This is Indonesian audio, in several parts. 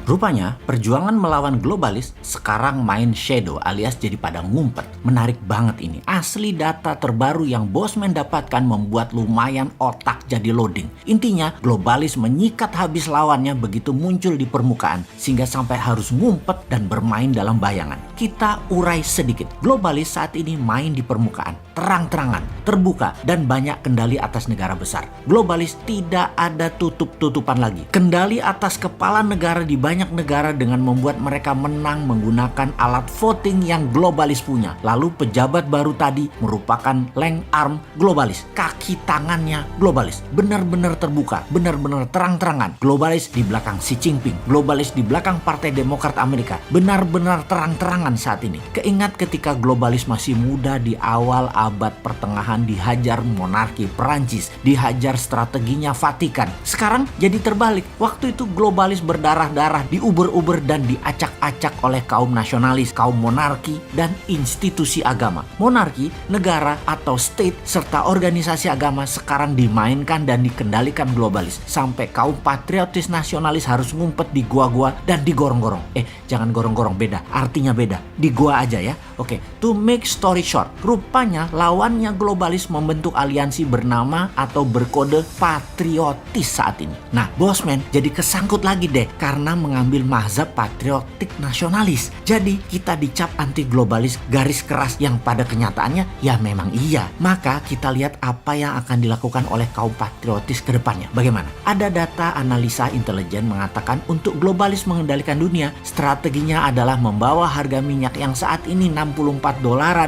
Rupanya, perjuangan melawan globalis sekarang main shadow alias jadi pada ngumpet. Menarik banget ini. Asli data terbaru yang Bosman dapatkan membuat lumayan otak jadi loading. Intinya, globalis menyikat habis lawannya begitu muncul di permukaan sehingga sampai harus ngumpet dan bermain dalam bayangan. Kita urai sedikit. Globalis saat ini main di permukaan, terang-terangan, terbuka, dan banyak kendali atas negara besar. Globalis tidak ada tutup-tutupan lagi. Kendali atas kepala negara di banyak negara dengan membuat mereka menang menggunakan alat voting yang globalis punya. Lalu pejabat baru tadi merupakan leng arm globalis. Kaki tangannya globalis. Benar-benar terbuka, benar-benar terang-terangan. Globalis di belakang Xi Jinping, globalis di belakang Partai Demokrat Amerika. Benar-benar terang-terangan saat ini. Keingat ketika globalis masih muda di awal abad pertengahan dihajar monarki Perancis, dihajar strateginya Vatikan. Sekarang jadi terbalik. Waktu itu globalis berdarah-darah, diuber-uber dan diacak-acak oleh kaum nasionalis, kaum monarki, dan institusi agama. Monarki, negara atau state, serta organisasi agama sekarang dimainkan dan dikendalikan globalis. Sampai kaum patriotis nasionalis harus ngumpet di gua-gua dan di gorong-gorong. Jangan gorong-gorong, beda. Artinya beda. Di gua aja ya. Oke, to make story short, rupanya lawannya globalis membentuk aliansi bernama atau berkode patriotis saat ini. Nah, Bosman jadi kesangkut lagi deh karena mengambil mazhab patriotik nasionalis. Jadi kita dicap anti globalis garis keras yang pada kenyataannya ya memang iya. Maka kita lihat apa yang akan dilakukan oleh kaum patriotis ke depannya. Bagaimana? Ada data analisa intelijen mengatakan untuk globalis mengendalikan dunia, strateginya adalah membawa harga minyak yang saat ini $64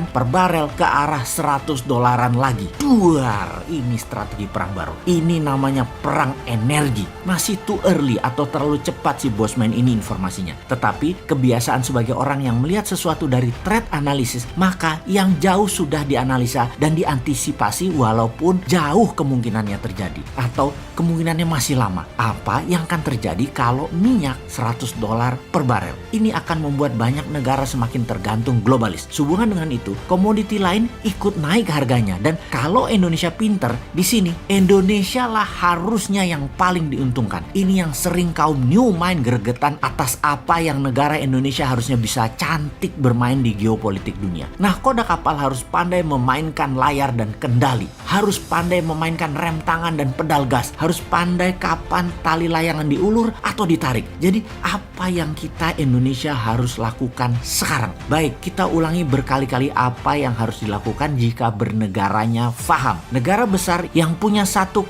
per barel ke arah $100 lagi. Duar, ini strategi perang baru. Ini namanya perang energi. Masih too early atau terlalu cepat si Bosman ini informasinya. Tetapi kebiasaan sebagai orang yang melihat sesuatu dari threat analysis, maka yang jauh sudah dianalisa dan diantisipasi walaupun jauh kemungkinannya terjadi atau kemungkinannya masih lama. Apa yang akan terjadi kalau minyak $100 per barel? Ini akan membuat banyak negara semakin tergantung globalis. Sehubungan dengan itu, komoditi lain ikut naik harganya. Dan kalau Indonesia pinter, di sini Indonesia lah harusnya yang paling diuntungkan. Ini yang sering kaum new mind gregetan atas apa yang negara Indonesia harusnya bisa cantik bermain di geopolitik dunia. Nah, koda kapal harus pandai memainkan layar dan kendali. Harus pandai memainkan rem tangan dan pedal gas. Harus pandai kapan tali layangan diulur atau ditarik. Jadi apa yang kita Indonesia harus lakukan sekarang? Baik, kita ulangi berkali-kali apa yang harus dilakukan jika bernegaranya faham. Negara besar yang punya 1,5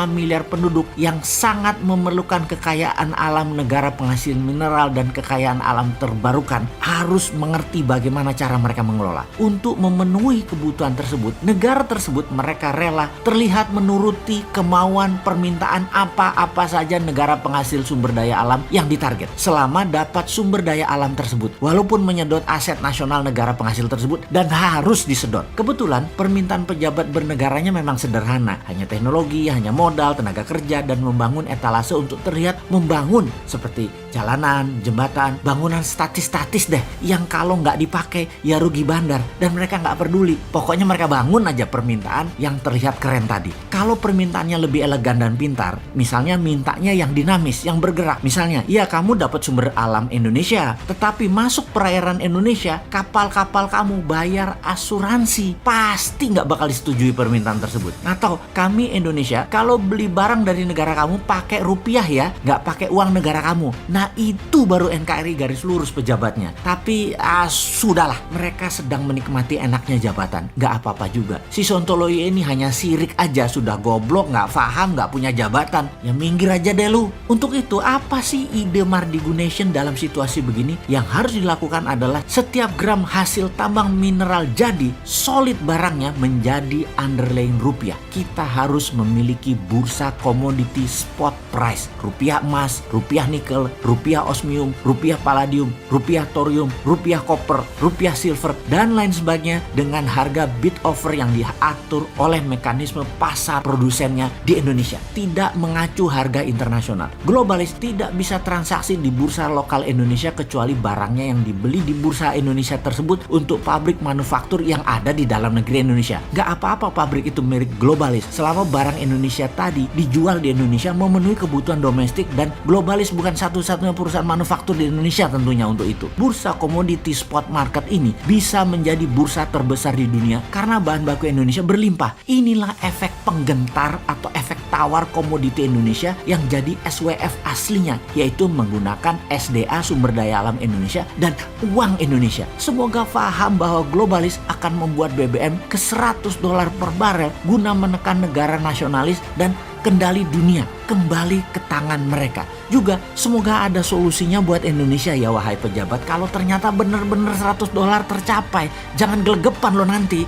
miliar penduduk yang sangat memerlukan kekayaan alam negara penghasil mineral dan kekayaan alam terbarukan harus mengerti bagaimana cara mereka mengelola. Untuk memenuhi kebutuhan tersebut, negara tersebut mereka rela terlihat menuruti kemauan permintaan apa-apa saja negara penghasil sumber daya alam yang ditarget selama dapat sumber daya alam tersebut walaupun menyedot aset nasional negara penghasil tersebut dan harus disedot. Kebetulan permintaan pejabat bernegaranya memang sederhana, hanya teknologi, hanya modal, tenaga kerja, dan membangun etalase untuk terlihat membangun seperti jalanan, jembatan, bangunan statis-statis deh yang kalau nggak dipakai ya rugi bandar dan mereka nggak peduli. Pokoknya mereka bangun aja permintaan yang terlihat keren tadi. Kalau permintaannya lebih elegan dan pintar, misalnya mintanya yang dinamis, yang bergerak. Misalnya, ya kamu dapat sumber alam Indonesia, tetapi masuk perairan Indonesia, kapal-kapal kamu bayar asuransi. Pasti nggak bakal disetujui permintaan tersebut. Atau kami Indonesia, kalau beli barang dari negara kamu pakai rupiah ya, nggak pakai uang negara kamu. Nah itu baru NKRI garis lurus pejabatnya. Tapi sudahlah, mereka sedang menikmati enaknya jabatan. Nggak apa-apa juga. Si Sontoloyo ini hanya sirik aja, sudah goblok, nggak paham, nggak punya jabatan. Ya minggir aja deh lu. Untuk itu apa sih ide Mardigunation dalam situasi begini? Yang harus dilakukan adalah setiap gram hasil tambang mineral jadi solid barangnya menjadi underlying rupiah. Kita harus memiliki bursa komoditi spot price. Rupiah emas, rupiah nikel, rupiah osmium, rupiah palladium, rupiah thorium, rupiah koper, rupiah silver, dan lain sebagainya dengan harga bid offer yang diatur oleh mekanisme pasar produsennya di Indonesia. Tidak mengacu harga internasional. Globalis tidak bisa transaksi di bursa lokal Indonesia kecuali barangnya yang dibeli di bursa Indonesia tersebut untuk pabrik manufaktur yang ada di dalam negeri Indonesia. Gak apa-apa pabrik itu milik globalis selama barang Indonesia tadi dijual di Indonesia memenuhi kebutuhan domestik dan globalis bukan satu-satunya satu-satunya perusahaan manufaktur di Indonesia tentunya untuk itu. Bursa komoditi spot market ini bisa menjadi bursa terbesar di dunia karena bahan baku Indonesia berlimpah. Inilah efek penggentar atau efek tawar komoditi Indonesia yang jadi SWF aslinya, yaitu menggunakan SDA sumber daya alam Indonesia dan uang Indonesia. Semoga paham bahwa globalis akan membuat BBM ke $100 per barel guna menekan negara nasionalis dan kendali dunia kembali ke tangan mereka. Juga semoga ada solusinya buat Indonesia ya wahai pejabat. Kalau ternyata benar-benar $100 tercapai, jangan gelegepan lo nanti.